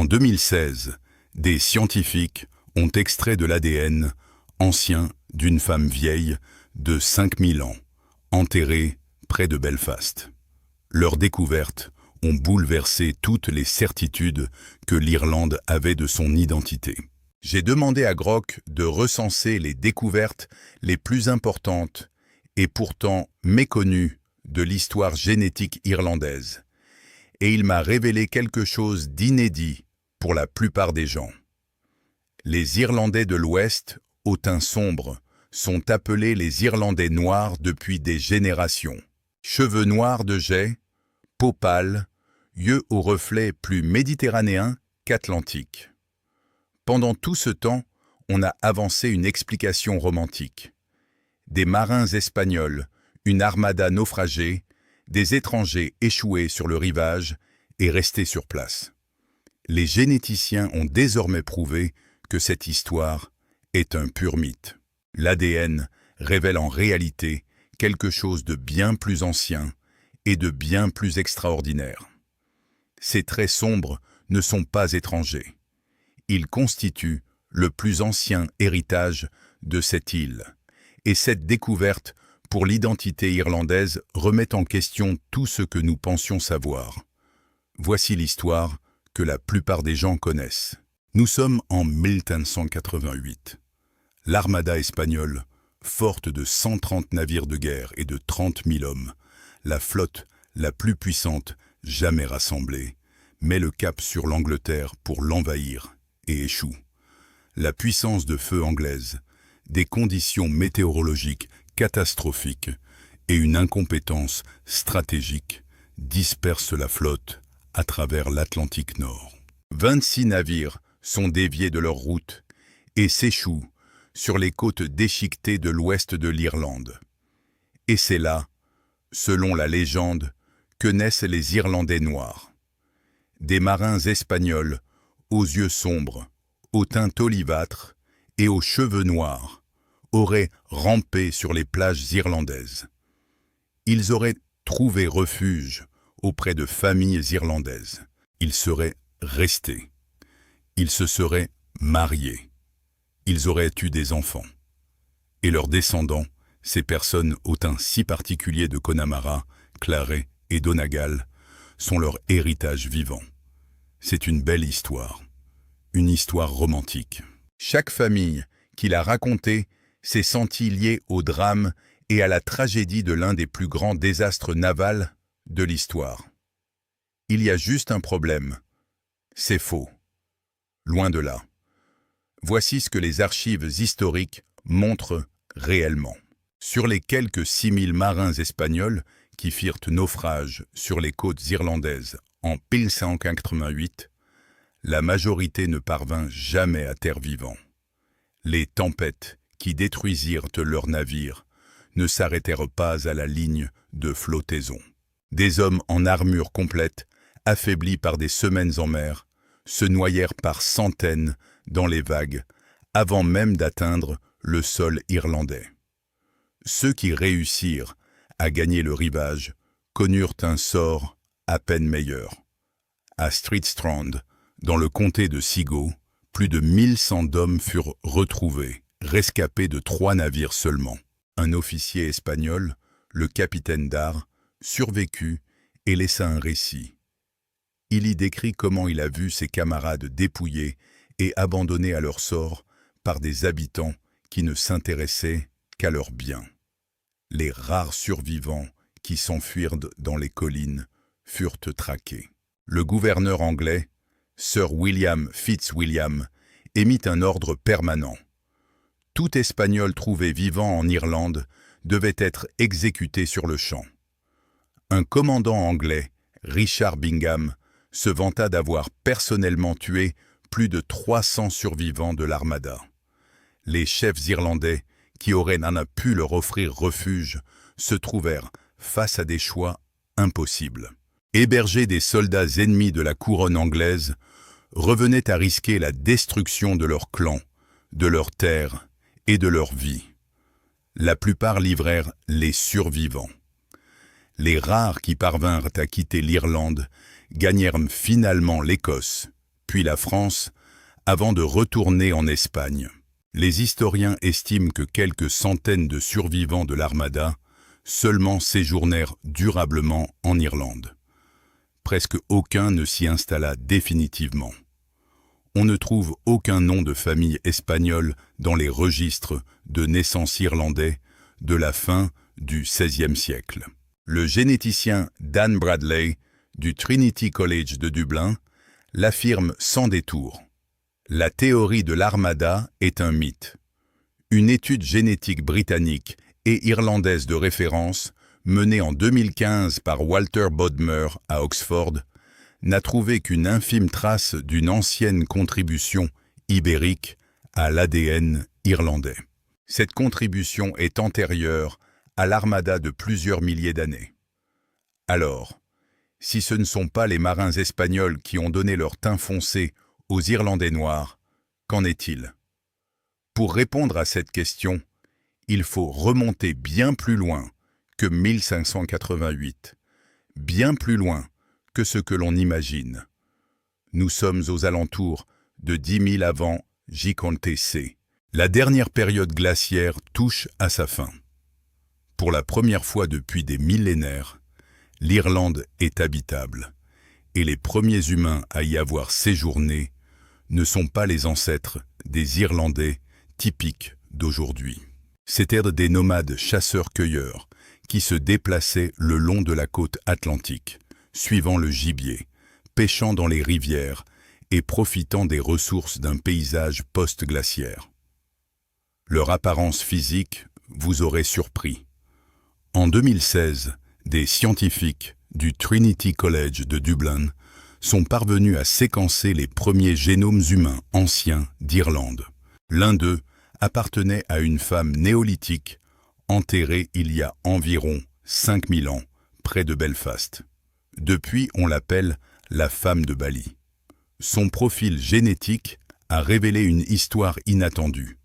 En 2016, des scientifiques ont extrait de l'ADN ancien d'une femme vieille de 5000 ans, enterrée près de Belfast. Leurs découvertes ont bouleversé toutes les certitudes que l'Irlande avait de son identité. J'ai demandé à Grock de recenser les découvertes les plus importantes et pourtant méconnues de l'histoire génétique irlandaise, et il m'a révélé quelque chose d'inédit pour la plupart des gens. Les Irlandais de l'Ouest, au teint sombre, sont appelés les Irlandais noirs depuis des générations. Cheveux noirs de jais, peau pâle, yeux aux reflets plus méditerranéens qu'atlantiques. Pendant tout ce temps, on a avancé une explication romantique. Des marins espagnols, une armada naufragée, des étrangers échoués sur le rivage et restés sur place. Les généticiens ont désormais prouvé que cette histoire est un pur mythe. L'ADN révèle en réalité quelque chose de bien plus ancien et de bien plus extraordinaire. Ces traits sombres ne sont pas étrangers. Ils constituent le plus ancien héritage de cette île. Et cette découverte pour l'identité irlandaise remet en question tout ce que nous pensions savoir. Voici l'histoire que la plupart des gens connaissent. Nous sommes en 1588. L'armada espagnole, forte de 130 navires de guerre et de 30 000 hommes, la flotte la plus puissante jamais rassemblée, met le cap sur l'Angleterre pour l'envahir et échoue. La puissance de feu anglaise, des conditions météorologiques catastrophiques et une incompétence stratégique dispersent la flotte à travers l'Atlantique Nord. 26 navires sont déviés de leur route et s'échouent sur les côtes déchiquetées de l'ouest de l'Irlande. Et c'est là, selon la légende, que naissent les Irlandais noirs. Des marins espagnols, aux yeux sombres, au teint olivâtre et aux cheveux noirs, auraient rampé sur les plages irlandaises. Ils auraient trouvé refuge auprès de familles irlandaises. Ils seraient restés. Ils se seraient mariés. Ils auraient eu des enfants. Et leurs descendants, ces personnes au teint si particulier de Connemara, Claret et Donegal, sont leur héritage vivant. C'est une belle histoire. Une histoire romantique. Chaque famille qui l'a racontée s'est sentie liée au drame et à la tragédie de l'un des plus grands désastres navals de l'histoire. Il y a juste un problème. C'est faux. Loin de là. Voici ce que les archives historiques montrent réellement. Sur les quelques 6000 marins espagnols qui firent naufrage sur les côtes irlandaises en 1588, la majorité ne parvint jamais à terre vivant. Les tempêtes qui détruisirent leurs navires ne s'arrêtèrent pas à la ligne de flottaison. Des hommes en armure complète, affaiblis par des semaines en mer, se noyèrent par centaines dans les vagues, avant même d'atteindre le sol irlandais. Ceux qui réussirent à gagner le rivage connurent un sort à peine meilleur. À Streetstrand, dans le comté de Sligo, plus de 1100 hommes furent retrouvés, rescapés de 3 navires seulement. Un officier espagnol, le capitaine Dar, survécut et laissa un récit. Il y décrit comment il a vu ses camarades dépouillés et abandonnés à leur sort par des habitants qui ne s'intéressaient qu'à leurs biens. Les rares survivants qui s'enfuirent dans les collines furent traqués. Le gouverneur anglais, Sir William Fitzwilliam, émit un ordre permanent. Tout Espagnol trouvé vivant en Irlande devait être exécuté sur le champ. Un commandant anglais, Richard Bingham, se vanta d'avoir personnellement tué plus de 300 survivants de l'armada. Les chefs irlandais, qui auraient pu leur offrir refuge, se trouvèrent face à des choix impossibles. Héberger des soldats ennemis de la couronne anglaise revenait à risquer la destruction de leur clan, de leurs terres et de leur vie. La plupart livrèrent les survivants. Les rares qui parvinrent à quitter l'Irlande gagnèrent finalement l'Écosse, puis la France, avant de retourner en Espagne. Les historiens estiment que quelques centaines de survivants de l'Armada seulement séjournèrent durablement en Irlande. Presque aucun ne s'y installa définitivement. On ne trouve aucun nom de famille espagnole dans les registres de naissance irlandais de la fin du XVIe siècle. Le généticien Dan Bradley du Trinity College de Dublin l'affirme sans détour. La théorie de l'Armada est un mythe. Une étude génétique britannique et irlandaise de référence, menée en 2015 par Walter Bodmer à Oxford, n'a trouvé qu'une infime trace d'une ancienne contribution ibérique à l'ADN irlandais. Cette contribution est antérieure à l'Armada de plusieurs milliers d'années. Alors, si ce ne sont pas les marins espagnols qui ont donné leur teint foncé aux Irlandais noirs, qu'en est-il? Pour répondre à cette question, il faut remonter bien plus loin que 1588, bien plus loin que ce que l'on imagine. Nous sommes aux alentours de 10 000 avant JC. La dernière période glaciaire touche à sa fin. Pour la première fois depuis des millénaires, l'Irlande est habitable, et les premiers humains à y avoir séjourné ne sont pas les ancêtres des Irlandais typiques d'aujourd'hui. C'étaient des nomades chasseurs-cueilleurs qui se déplaçaient le long de la côte atlantique, suivant le gibier, pêchant dans les rivières et profitant des ressources d'un paysage post-glaciaire. Leur apparence physique vous aurait surpris. En 2016, des scientifiques du Trinity College de Dublin sont parvenus à séquencer les premiers génomes humains anciens d'Irlande. L'un d'eux appartenait à une femme néolithique enterrée il y a environ 5000 ans, près de Belfast. Depuis, on l'appelle la femme de Bali. Son profil génétique a révélé une histoire inattendue.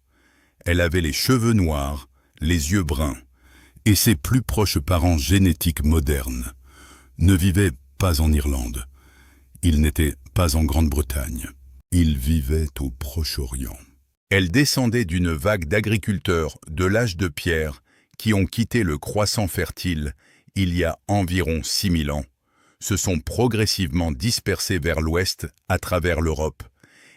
Elle avait les cheveux noirs, les yeux bruns, et ses plus proches parents génétiques modernes ne vivaient pas en Irlande. Ils n'étaient pas en Grande-Bretagne. Ils vivaient au Proche-Orient. Elle descendait d'une vague d'agriculteurs de l'âge de pierre qui ont quitté le croissant fertile il y a environ 6000 ans, se sont progressivement dispersés vers l'ouest à travers l'Europe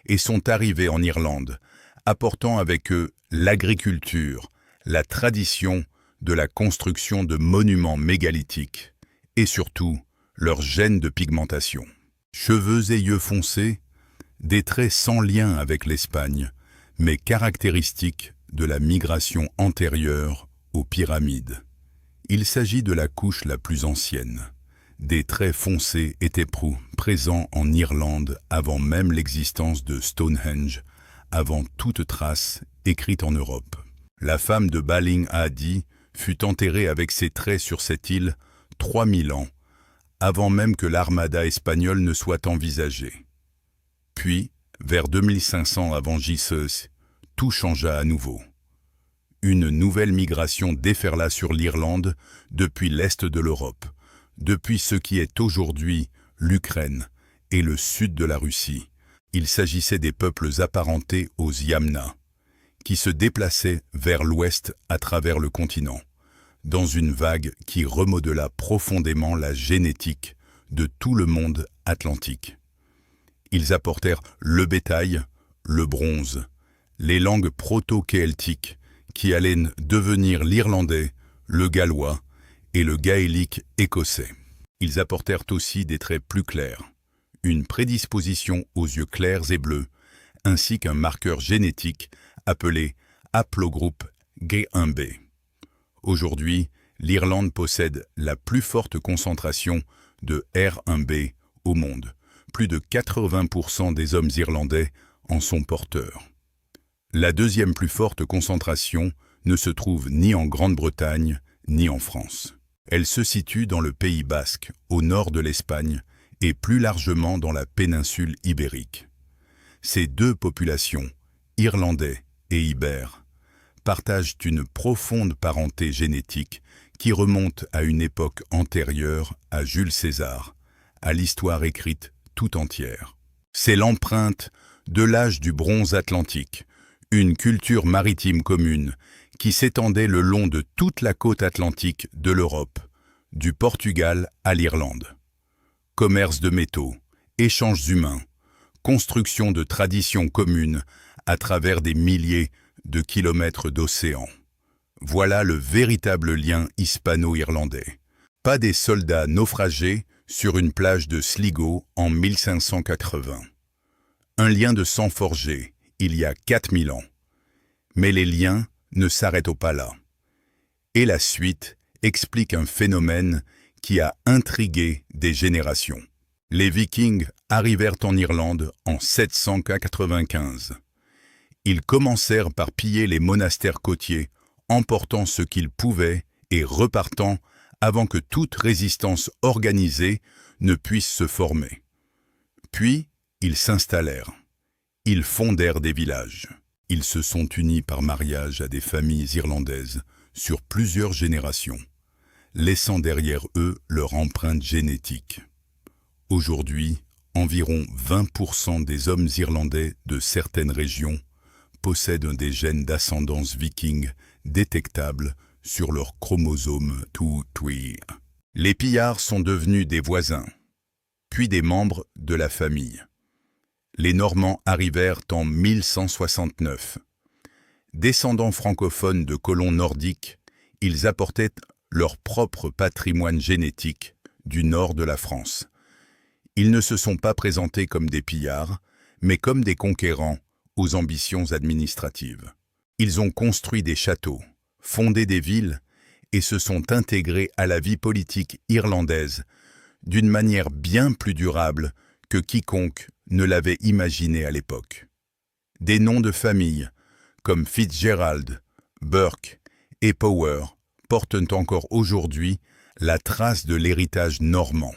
et sont arrivés en Irlande, apportant avec eux l'agriculture, la tradition de la construction de monuments mégalithiques et surtout leur gène de pigmentation. Cheveux et yeux foncés, des traits sans lien avec l'Espagne, mais caractéristiques de la migration antérieure aux pyramides. Il s'agit de la couche la plus ancienne. Des traits foncés étaient présents en Irlande avant même l'existence de Stonehenge, avant toute trace écrite en Europe. La femme de Balling Adi fut enterrée avec ses traits sur cette île 3000 ans, avant même que l'Armada espagnole ne soit envisagée. Puis, vers 2500 avant JC, tout changea à nouveau. Une nouvelle migration déferla sur l'Irlande depuis l'est de l'Europe, depuis ce qui est aujourd'hui l'Ukraine et le sud de la Russie. Il s'agissait des peuples apparentés aux Yamna, qui se déplaçaient vers l'ouest à travers le continent, dans une vague qui remodela profondément la génétique de tout le monde atlantique. Ils apportèrent le bétail, le bronze, les langues proto-keltiques qui allaient devenir l'irlandais, le gallois et le gaélique écossais. Ils apportèrent aussi des traits plus clairs, une prédisposition aux yeux clairs et bleus, ainsi qu'un marqueur génétique appelé haplogroupe G1b. Aujourd'hui, l'Irlande possède la plus forte concentration de R1b au monde. Plus de 80% des hommes irlandais en sont porteurs. La deuxième plus forte concentration ne se trouve ni en Grande-Bretagne ni en France. Elle se situe dans le Pays basque, au nord de l'Espagne, et plus largement dans la péninsule ibérique. Ces deux populations, Irlandais et Ibères, partagent une profonde parenté génétique qui remonte à une époque antérieure à Jules César, à l'histoire écrite tout entière. C'est l'empreinte de l'âge du bronze atlantique, une culture maritime commune qui s'étendait le long de toute la côte atlantique de l'Europe, du Portugal à l'Irlande. Commerce de métaux, échanges humains, construction de traditions communes à travers des milliers de kilomètres d'océan. Voilà le véritable lien hispano-irlandais. Pas des soldats naufragés sur une plage de Sligo en 1580. Un lien de sang forgé, il y a 4000 ans. Mais les liens ne s'arrêtent pas là. Et la suite explique un phénomène qui a intrigué des générations. Les Vikings arrivèrent en Irlande en 795. Ils commencèrent par piller les monastères côtiers, emportant ce qu'ils pouvaient et repartant avant que toute résistance organisée ne puisse se former. Puis, ils s'installèrent. Ils fondèrent des villages. Ils se sont unis par mariage à des familles irlandaises sur plusieurs générations, laissant derrière eux leur empreinte génétique. Aujourd'hui, environ 20% des hommes irlandais de certaines régions possèdent des gènes d'ascendance viking détectables sur leur chromosome 23. Les pillards sont devenus des voisins, puis des membres de la famille. Les Normands arrivèrent en 1169. Descendants francophones de colons nordiques, ils apportaient leur propre patrimoine génétique du nord de la France. Ils ne se sont pas présentés comme des pillards, mais comme des conquérants aux ambitions administratives. Ils ont construit des châteaux, fondé des villes et se sont intégrés à la vie politique irlandaise d'une manière bien plus durable que quiconque ne l'avait imaginé à l'époque. Des noms de famille, comme Fitzgerald, Burke et Power, portent encore aujourd'hui la trace de l'héritage normand.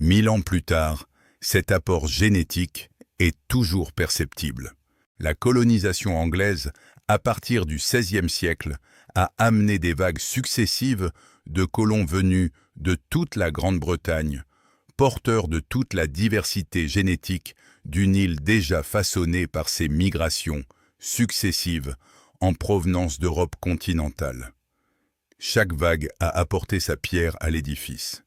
1000 ans plus tard, cet apport génétique est toujours perceptible. La colonisation anglaise, à partir du XVIe siècle, a amené des vagues successives de colons venus de toute la Grande-Bretagne, porteurs de toute la diversité génétique d'une île déjà façonnée par ces migrations successives en provenance d'Europe continentale. Chaque vague a apporté sa pierre à l'édifice.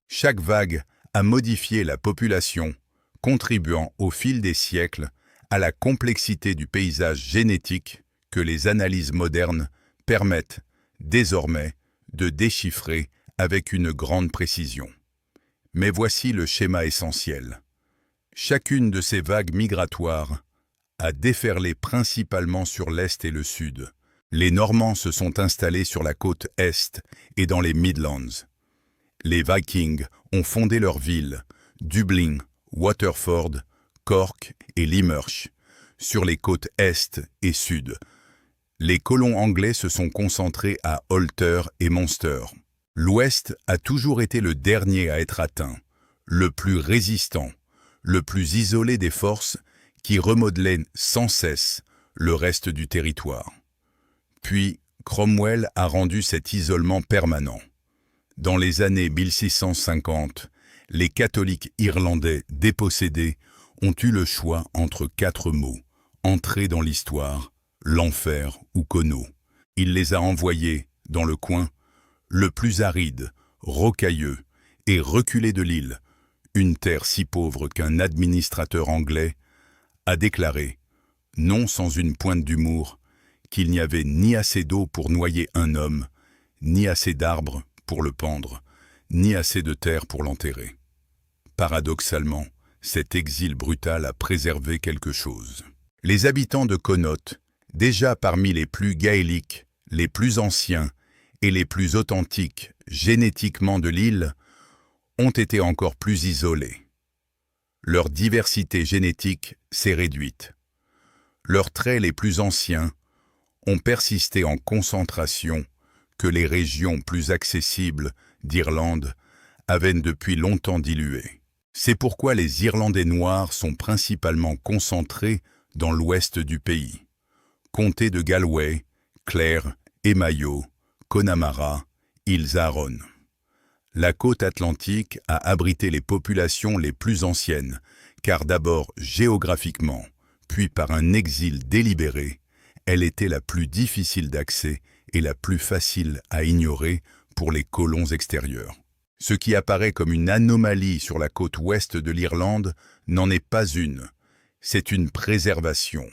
Chaque vague a modifié la population, contribuant au fil des siècles à la complexité du paysage génétique que les analyses modernes permettent désormais de déchiffrer avec une grande précision. Mais voici le schéma essentiel. Chacune de ces vagues migratoires a déferlé principalement sur l'Est et le Sud. Les Normands se sont installés sur la côte Est et dans les Midlands. Les Vikings ont fondé leurs villes, Dublin, Waterford, Cork et Limerick, sur les côtes Est et Sud. Les colons anglais se sont concentrés à Ulster et Munster. L'Ouest a toujours été le dernier à être atteint, le plus résistant, le plus isolé des forces qui remodelaient sans cesse le reste du territoire. Puis, Cromwell a rendu cet isolement permanent. Dans les années 1650, les catholiques irlandais dépossédés ont eu le choix entre 4 mots, entrés dans l'histoire, l'enfer ou Connaught. Il les a envoyés dans le coin le plus aride, rocailleux et reculé de l'île, une terre si pauvre qu'un administrateur anglais a déclaré, non sans une pointe d'humour, qu'il n'y avait ni assez d'eau pour noyer un homme, ni assez d'arbres pour le pendre, ni assez de terre pour l'enterrer. Paradoxalement, cet exil brutal a préservé quelque chose. Les habitants de Connaught, déjà parmi les plus gaéliques, les plus anciens et les plus authentiques génétiquement de l'île, ont été encore plus isolés. Leur diversité génétique s'est réduite. Leurs traits les plus anciens ont persisté en concentration que les régions plus accessibles d'Irlande avaient depuis longtemps dilué. C'est pourquoi les Irlandais noirs sont principalement concentrés dans l'ouest du pays. Comtés de Galway, Clare et Mayo, Connemara, Îles Aran. La côte atlantique a abrité les populations les plus anciennes, car d'abord géographiquement, puis par un exil délibéré, elle était la plus difficile d'accès et la plus facile à ignorer pour les colons extérieurs. Ce qui apparaît comme une anomalie sur la côte ouest de l'Irlande n'en est pas une, c'est une préservation.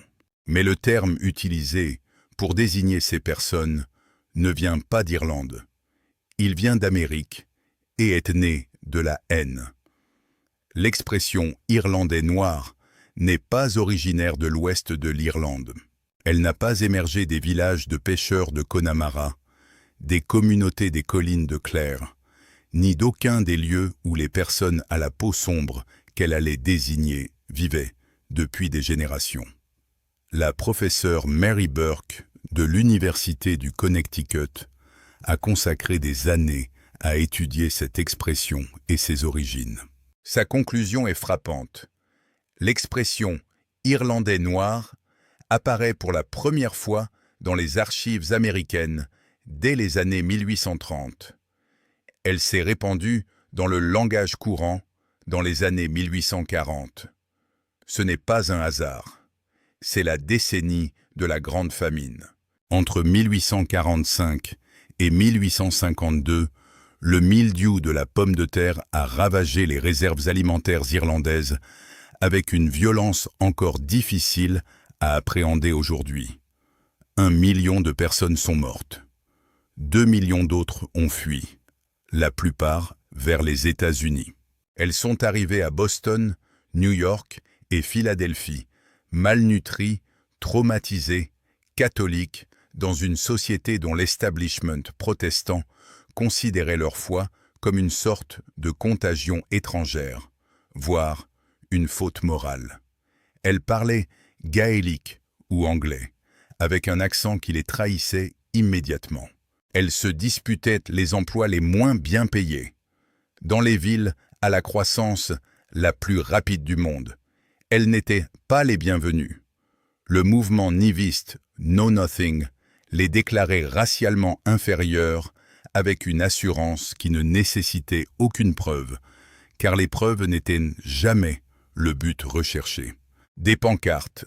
Mais le terme utilisé pour désigner ces personnes ne vient pas d'Irlande. Il vient d'Amérique et est né de la haine. L'expression « Irlandais noir » n'est pas originaire de l'ouest de l'Irlande. Elle n'a pas émergé des villages de pêcheurs de Connemara, des communautés des collines de Clare, ni d'aucun des lieux où les personnes à la peau sombre qu'elle allait désigner vivaient depuis des générations. La professeure Mary Burke de l'Université du Connecticut a consacré des années à étudier cette expression et ses origines. Sa conclusion est frappante. L'expression « Irlandais noir » apparaît pour la première fois dans les archives américaines dès les années 1830. Elle s'est répandue dans le langage courant dans les années 1840. Ce n'est pas un hasard. C'est la décennie de la Grande Famine. Entre 1845 et 1852, le mildiou de la pomme de terre a ravagé les réserves alimentaires irlandaises avec une violence encore difficile à appréhender aujourd'hui. 1 million de personnes sont mortes. 2 millions d'autres ont fui, la plupart vers les États-Unis. Elles sont arrivées à Boston, New York et Philadelphie, malnutries, traumatisées, catholiques, dans une société dont l'establishment protestant considérait leur foi comme une sorte de contagion étrangère, voire une faute morale. Elles parlaient gaélique ou anglais, avec un accent qui les trahissait immédiatement. Elles se disputaient les emplois les moins bien payés. Dans les villes à la croissance la plus rapide du monde, elles n'étaient pas les bienvenues. Le mouvement niviste Know Nothing les déclarait racialement inférieures avec une assurance qui ne nécessitait aucune preuve, car les preuves n'étaient jamais le but recherché. Des pancartes,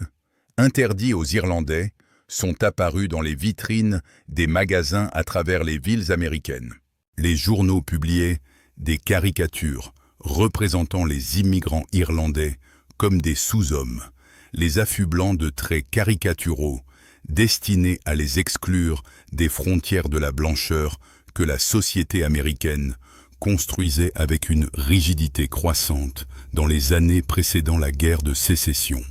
interdits aux Irlandais, sont apparues dans les vitrines des magasins à travers les villes américaines. Les journaux publiaient des caricatures représentant les immigrants irlandais comme des sous-hommes, les affublant de traits caricaturaux destinés à les exclure des frontières de la blancheur que la société américaine construisait avec une rigidité croissante dans les années précédant la guerre de sécession.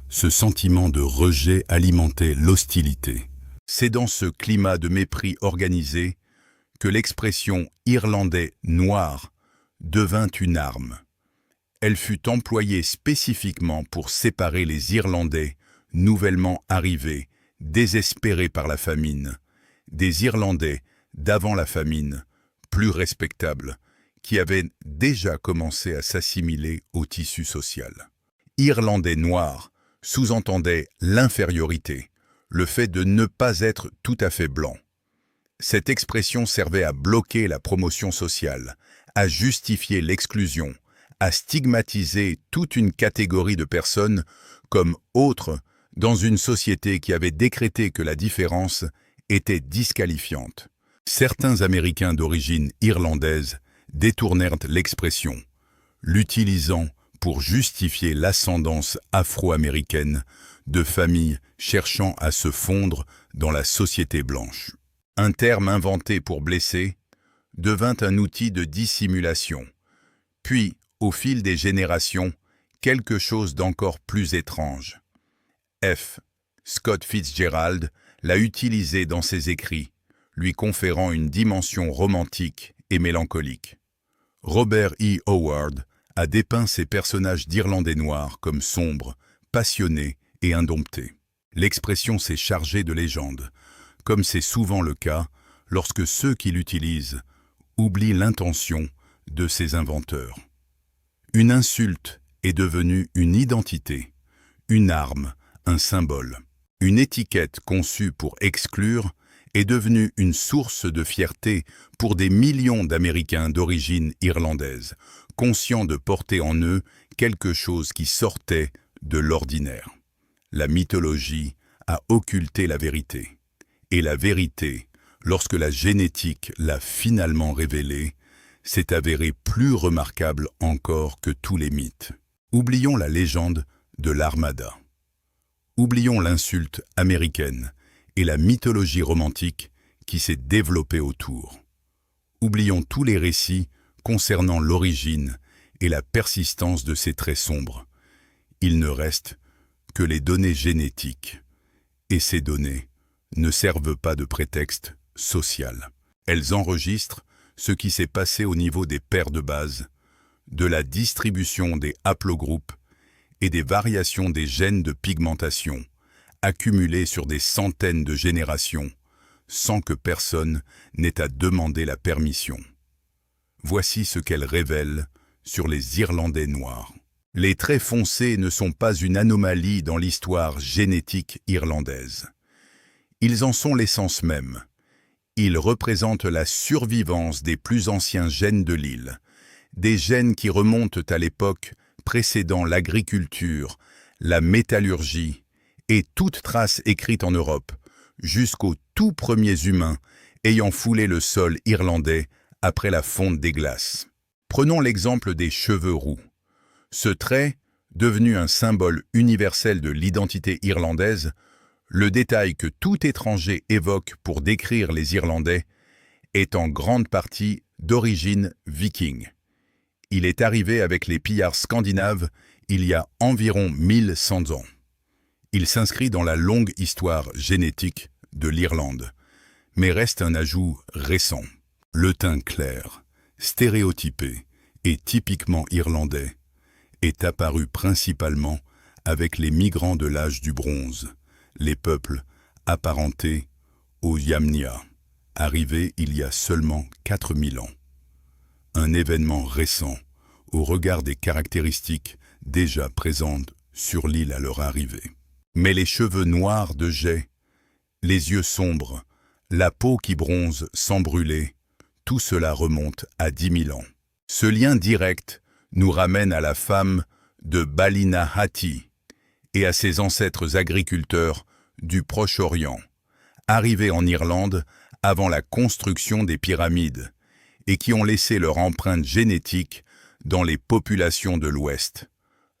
Ce sentiment de rejet alimentait l'hostilité. C'est dans ce climat de mépris organisé que l'expression « Irlandais noir » devint une arme. Elle fut employée spécifiquement pour séparer les Irlandais nouvellement arrivés, désespérés par la famine, des Irlandais d'avant la famine, plus respectables, qui avaient déjà commencé à s'assimiler au tissu social. Irlandais noir sous-entendait l'infériorité, le fait de ne pas être tout à fait blanc. Cette expression servait à bloquer la promotion sociale, à justifier l'exclusion, à stigmatiser toute une catégorie de personnes comme autres dans une société qui avait décrété que la différence était disqualifiante. Certains Américains d'origine irlandaise détournèrent l'expression, l'utilisant pour justifier l'ascendance afro-américaine de familles cherchant à se fondre dans la société blanche. Un terme inventé pour blesser devint un outil de dissimulation, puis, au fil des générations, quelque chose d'encore plus étrange. F. Scott Fitzgerald l'a utilisé dans ses écrits, lui conférant une dimension romantique et mélancolique. Robert E. Howard a dépeint ces personnages d'Irlandais noirs comme sombres, passionnés et indomptés. L'expression s'est chargée de légende, comme c'est souvent le cas lorsque ceux qui l'utilisent oublient l'intention de ses inventeurs. Une insulte est devenue une identité, une arme, un symbole. Une étiquette conçue pour exclure est devenue une source de fierté pour des millions d'Américains d'origine irlandaise, conscients de porter en eux quelque chose qui sortait de l'ordinaire. La mythologie a occulté la vérité. Et la vérité, lorsque la génétique l'a finalement révélée, s'est avérée plus remarquable encore que tous les mythes. Oublions la légende de l'Armada. Oublions l'insulte américaine et la mythologie romantique qui s'est développée autour. Oublions tous les récits concernant l'origine et la persistance de ces traits sombres. Il ne reste que les données génétiques. Et ces données ne servent pas de prétexte social. Elles enregistrent ce qui s'est passé au niveau des paires de base, de la distribution des haplogroupes et des variations des gènes de pigmentation, accumulées sur des centaines de générations, sans que personne n'ait à demander la permission. Voici ce qu'elles révèlent sur les Irlandais noirs. Les traits foncés ne sont pas une anomalie dans l'histoire génétique irlandaise. Ils en sont l'essence même. Ils représentent la survivance des plus anciens gènes de l'île, des gènes qui remontent à l'époque précédant l'agriculture, la métallurgie et toute trace écrite en Europe, jusqu'aux tout premiers humains ayant foulé le sol irlandais après la fonte des glaces. Prenons l'exemple des cheveux roux. Ce trait, devenu un symbole universel de l'identité irlandaise, le détail que tout étranger évoque pour décrire les Irlandais, est en grande partie d'origine viking. Il est arrivé avec les pillards scandinaves il y a environ 1100 ans. Il s'inscrit dans la longue histoire génétique de l'Irlande, mais reste un ajout récent. Le teint clair, stéréotypé et typiquement irlandais, est apparu principalement avec les migrants de l'âge du bronze, les peuples apparentés aux Yamnia, arrivés il y a seulement 4000 ans. Un événement récent au regard des caractéristiques déjà présentes sur l'île à leur arrivée. Mais les cheveux noirs de jais, les yeux sombres, la peau qui bronze sans brûler, tout cela remonte à 10 000 ans. Ce lien direct nous ramène à la femme de Ballinahati et à ses ancêtres agriculteurs du Proche-Orient, arrivés en Irlande avant la construction des pyramides et qui ont laissé leur empreinte génétique dans les populations de l'Ouest,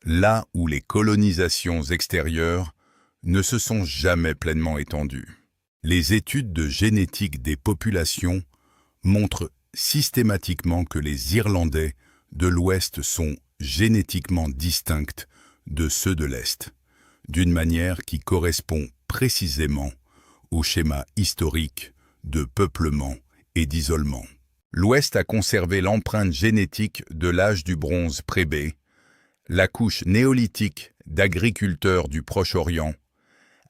là où les colonisations extérieures ne se sont jamais pleinement étendues. Les études de génétique des populations montrent systématiquement que les Irlandais de l'Ouest sont génétiquement distincts de ceux de l'Est, d'une manière qui correspond précisément au schéma historique de peuplement et d'isolement. L'Ouest a conservé l'empreinte génétique de l'âge du bronze prébé, la couche néolithique d'agriculteurs du Proche-Orient,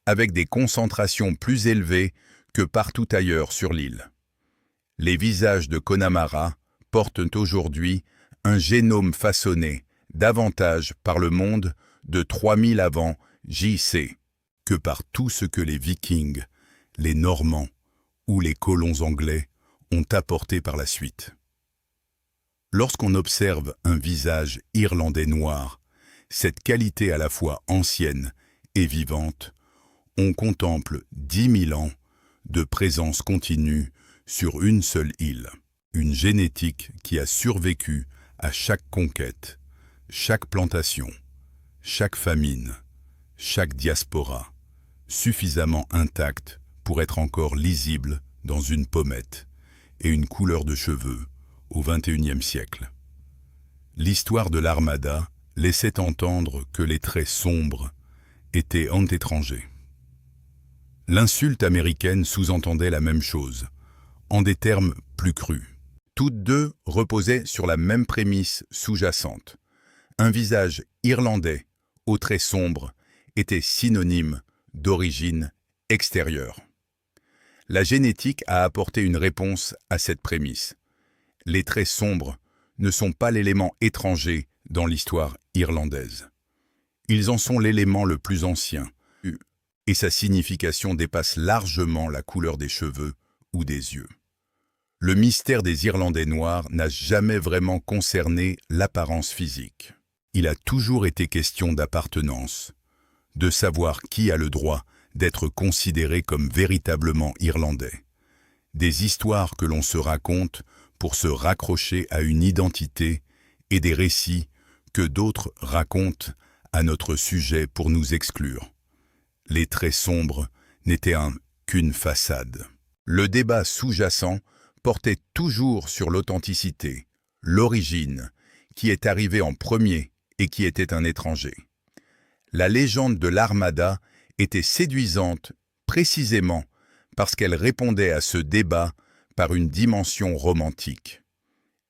avec des concentrations plus élevées que partout ailleurs sur l'île. Les visages de Connemara portent aujourd'hui un génome façonné davantage par le monde de 3000 avant J.C. que par tout ce que les Vikings, les Normands ou les colons anglais ont apporté par la suite. Lorsqu'on observe un visage irlandais noir, cette qualité à la fois ancienne et vivante, on contemple 10 000 ans de présence continue sur une seule île, une génétique qui a survécu à chaque conquête, chaque plantation, chaque famine, chaque diaspora, suffisamment intacte pour être encore lisible dans une pommette et une couleur de cheveux au XXIe siècle. L'histoire de l'Armada laissait entendre que les traits sombres étaient antétrangers. L'insulte américaine sous-entendait la même chose, en des termes plus crus. Toutes deux reposaient sur la même prémisse sous-jacente. Un visage irlandais, aux traits sombres, était synonyme d'origine extérieure. La génétique a apporté une réponse à cette prémisse. Les traits sombres ne sont pas l'élément étranger dans l'histoire irlandaise. Ils en sont l'élément le plus ancien, et sa signification dépasse largement la couleur des cheveux ou des yeux. Le mystère des Irlandais noirs n'a jamais vraiment concerné l'apparence physique. Il a toujours été question d'appartenance, de savoir qui a le droit d'être considéré comme véritablement irlandais. Des histoires que l'on se raconte pour se raccrocher à une identité et des récits que d'autres racontent à notre sujet pour nous exclure. Les traits sombres n'étaient qu'une façade. Le débat sous-jacent portait toujours sur l'authenticité, l'origine, qui est arrivé en premier et qui était un étranger. La légende de l'Armada était séduisante précisément parce qu'elle répondait à ce débat par une dimension romantique.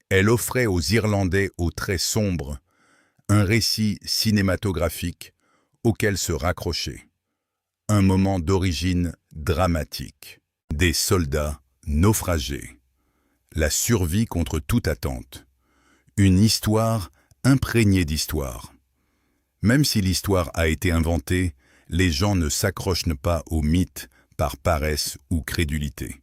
Elle offrait aux Irlandais aux traits sombres un récit cinématographique auquel se raccrocher. Un moment d'origine dramatique. Des soldats naufragés. La survie contre toute attente. Une histoire imprégnée d'histoire. Même si l'histoire a été inventée, les gens ne s'accrochent pas au mythe par paresse ou crédulité.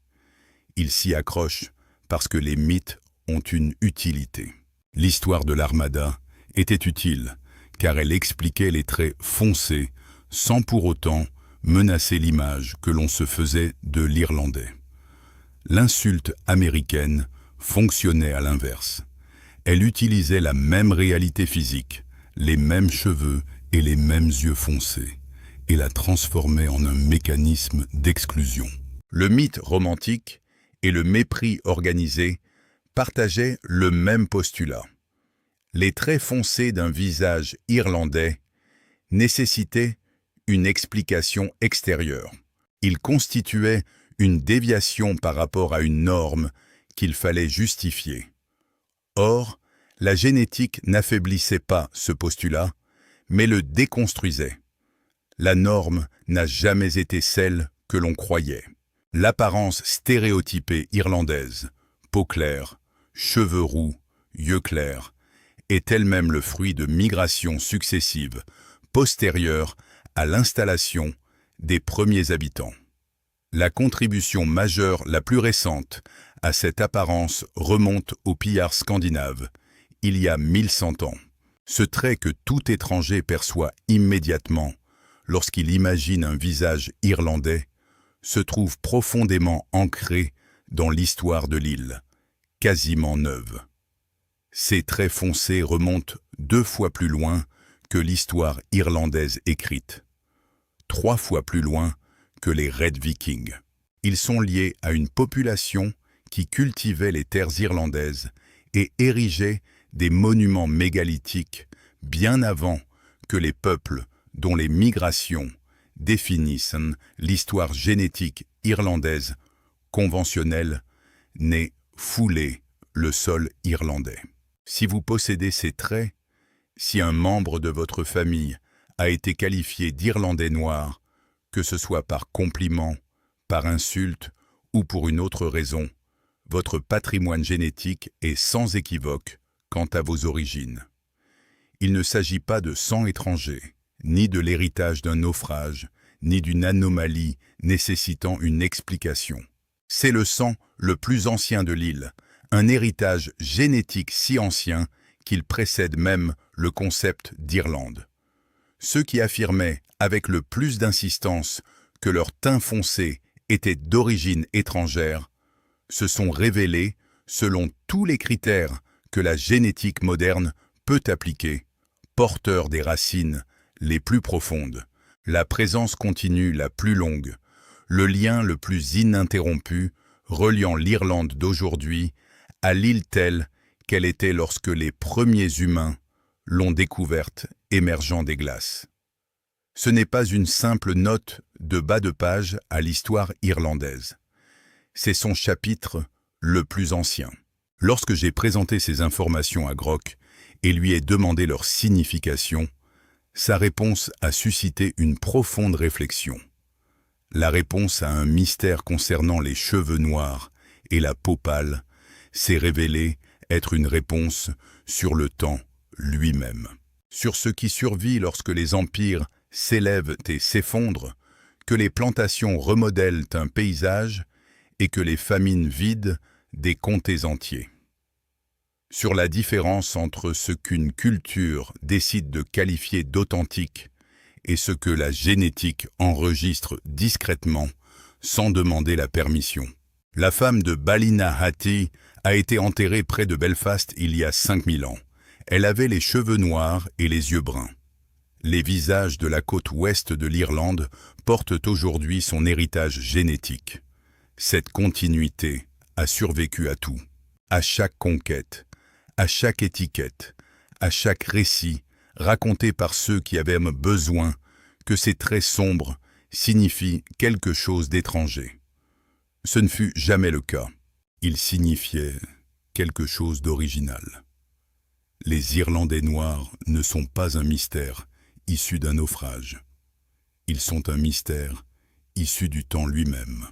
Ils s'y accrochent parce que les mythes ont une utilité. L'histoire de l'Armada était utile, car elle expliquait les traits foncés sans pour autant menacer l'image que l'on se faisait de l'Irlandais. L'insulte américaine fonctionnait à l'inverse. Elle utilisait la même réalité physique, les mêmes cheveux et les mêmes yeux foncés, et la transformait en un mécanisme d'exclusion. Le mythe romantique et le mépris organisé partageaient le même postulat. Les traits foncés d'un visage irlandais nécessitaient une explication extérieure. Ils constituaient une déviation par rapport à une norme qu'il fallait justifier. Or, la génétique n'affaiblissait pas ce postulat, mais le déconstruisait. La norme n'a jamais été celle que l'on croyait. L'apparence stéréotypée irlandaise, peau claire, cheveux roux, yeux clairs, est elle-même le fruit de migrations successives, postérieures à l'installation des premiers habitants. La contribution majeure la plus récente à cette apparence remonte aux pillards scandinaves, il y a 1100 ans. Ce trait que tout étranger perçoit immédiatement lorsqu'il imagine un visage irlandais se trouve profondément ancré dans l'histoire de l'île, quasiment neuve. Ces traits foncés remontent 2 fois plus loin que l'histoire irlandaise écrite, 3 fois plus loin que les Red Vikings. Ils sont liés à une population qui cultivait les terres irlandaises et érigeait des monuments mégalithiques bien avant que les peuples dont les migrations définissent l'histoire génétique irlandaise conventionnelle n'aient foulé le sol irlandais. Si vous possédez ces traits, si un membre de votre famille a été qualifié d'Irlandais noir, que ce soit par compliment, par insulte ou pour une autre raison, votre patrimoine génétique est sans équivoque quant à vos origines. Il ne s'agit pas de sang étranger, ni de l'héritage d'un naufrage, ni d'une anomalie nécessitant une explication. C'est le sang le plus ancien de l'île, un héritage génétique si ancien qu'il précède même le concept d'Irlande. Ceux qui affirmaient avec le plus d'insistance que leur teint foncé était d'origine étrangère se sont révélés selon tous les critères que la génétique moderne peut appliquer, porteurs des racines les plus profondes, la présence continue la plus longue, le lien le plus ininterrompu reliant l'Irlande d'aujourd'hui à l'île telle qu'elle était lorsque les premiers humains l'ont découverte émergeant des glaces. Ce n'est pas une simple note de bas de page à l'histoire irlandaise. C'est son chapitre le plus ancien. Lorsque j'ai présenté ces informations à Grock et lui ai demandé leur signification, sa réponse a suscité une profonde réflexion. La réponse à un mystère concernant les cheveux noirs et la peau pâle s'est révélée être une réponse sur le temps lui-même. Sur ce qui survit lorsque les empires s'élèvent et s'effondrent, que les plantations remodèlent un paysage et que les famines vident des comtés entiers. sur la différence entre ce qu'une culture décide de qualifier d'authentique et ce que la génétique enregistre discrètement, sans demander la permission. La femme de Balina Hatti a été enterrée près de Belfast il y a 5000 ans. Elle avait les cheveux noirs et les yeux bruns. Les visages de la côte ouest de l'Irlande portent aujourd'hui son héritage génétique. Cette continuité a survécu à tout, à chaque conquête, à chaque étiquette, à chaque récit raconté par ceux qui avaient besoin que ces traits sombres signifient quelque chose d'étranger. Ce ne fut jamais le cas. Ils signifiaient quelque chose d'original. Les Irlandais noirs ne sont pas un mystère issu d'un naufrage. Ils sont un mystère issu du temps lui-même.